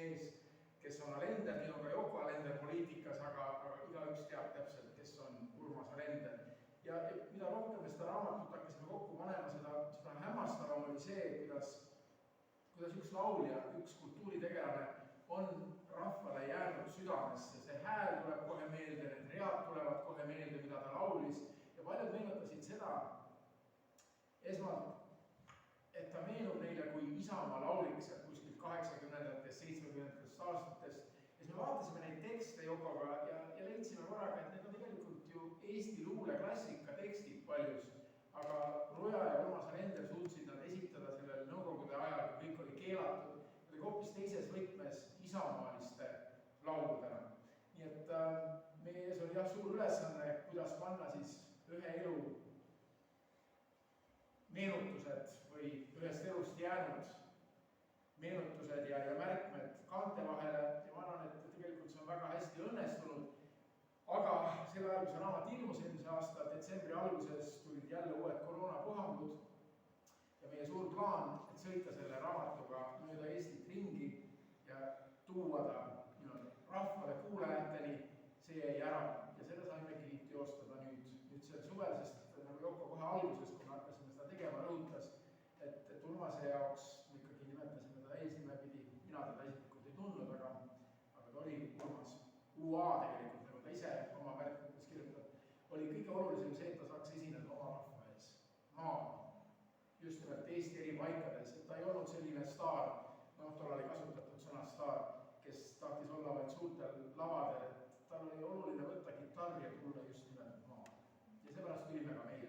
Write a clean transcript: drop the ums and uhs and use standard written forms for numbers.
mees, kes on Alender, nii on ka Yoko Alender poliitikas, aga igaüks teab täpselt, kes on Urmas Alender. Ja mida rohkem me seda raamatut hakkasime kokku panema, seda hämmastavam oli see, kuidas üks laulja, üks kultuuritegelane on rahvale jäänud südamesse. See hääl tuleb kohe meelde, need read tulevad kohe meelde, mida ta laulis. Ja paljud meenutasid seda esmalt, et ta meenub neile kui Isamaa lauliks kuskilt 80-ndatest, 70-ndatest aastatest. Ja siis me vaatasime neid tekste Jokoga ja leidsime korraga, et need on tegelikult ju Eesti luuleklassika tekstid paljus, aga Ruja ja Urmas Alender suutsid nad esitada sellel nõukogude ajal, kui kõik oli keelatud, oli hoopis teises võtmes isamaaliste lauludena. Nii et meie ees oli suur ülesanne, kuidas panna siis ühe elu meenutused või ühest elust jäänud meenutused ja märkmed kaante vahele ja ma arvan, et tegelikult see on väga hästi õnnestunud. Aga sel ajal, kui see raamat ilmus eelmise aasta detsembri alguses, tulid jälle uued koroonapuhangud ja meie suur plaan, et sõita selle raamatuga mööda Eestit ringi ja tuua ta rahvale kuulajateni, see jäi ära ja seda saimegi teostada nüüd sel suvel, sest nagu Joko kohe alguses, kui me hakkasime seda tegema, rõhutas, et Urmase jaoks me ikkagi nimetasime teda eesnimepidi, mina teda isiklikult ei tundnud, aga ta oli Urmas. UA tegelikult, nagu ta ise oma märkmetes kirjutab, oli kõige olulisem see, et ta saaks esineda oma rahva ees, maal, just nimelt Eesti eri paikades, et ta ei olnud selline staar, tollal oli kasutatud sõna staar, kes tahtis olla vaid suurtel lavadel, et tal oli oluline võtta kitarr ja tulla just nimelt maal. Ja seepärast tulime ka meie